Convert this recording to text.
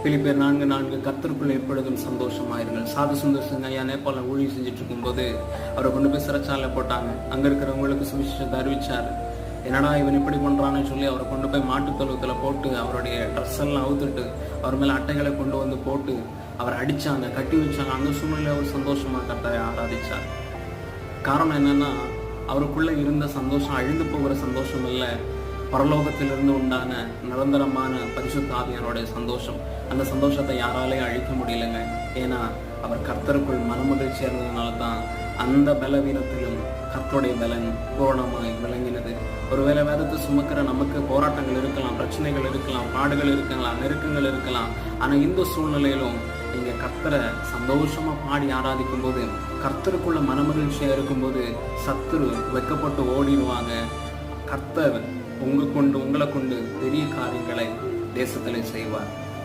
பிலிப்பியர் 4:4 கர்த்தருக்குள் எப்பொழுதும் சந்தோஷமாயிருங்கள். சாது சுந்தர் சிங் ஐயா நேபாள ஊழியம் செஞ்சுட்டு இருக்கும்போது அவரை கொண்டு போய் சிறைச்சாலை போட்டாங்க. அங்க இருக்கிறவங்களுக்கு சுவிசேஷத்தை அறிவிச்சாரு. என்னடா இவன் இப்படி பண்றான்னு சொல்லி அவரை கொண்டு போய் மாட்டுத்தொழுவத்துல போட்டு அவருடைய ட்ரெஸ் எல்லாம் அவுத்துட்டு அவர் மேல அட்டைகளை கொண்டு வந்து போட்டு அவரை அடிச்சாங்க, கட்டி வச்சாங்க. அந்த சூழ்நிலையில அவர் சந்தோஷமா கர்த்தரை ஆராதிச்சார். காரணம் என்னன்னா, அவருக்குள்ள இருந்த சந்தோஷம் அழிந்து போகிற சந்தோஷம் இல்லை, பரலோகத்திலிருந்து உண்டான நிரந்தரமான பரிசுத்த ஆவியானுடைய சந்தோஷம். அந்த சந்தோஷத்தை யாராலையும் அழிக்க முடியலைங்க. ஏன்னா அவர் கர்த்தருக்குள் மனமகிழ்ச்சி இருந்ததுனால தான் அந்த பலவீனத்திலும் கர்த்தருடைய பலன் பூரணமாய் விளங்கினது. ஒருவேளை வேதத்தை சுமக்கிற நமக்கு போராட்டங்கள் இருக்கலாம், பிரச்சனைகள் இருக்கலாம், பாடுகள் இருக்கலாம், நெருக்கங்கள் இருக்கலாம். ஆனா இந்த சூழ்நிலையிலும் நீங்க கர்த்தரை சந்தோஷமா பாடி ஆராதிக்கும் போது, கர்த்தருக்குள்ள மனமகிழ்ச்சியா இருக்கும்போது சத்துரு வெக்கப்பட்டு ஓடிடுவாங்க. கர்த்தர் உங்களை கொண்டு பெரிய காரியங்களை தேசத்திலே செய்வார்.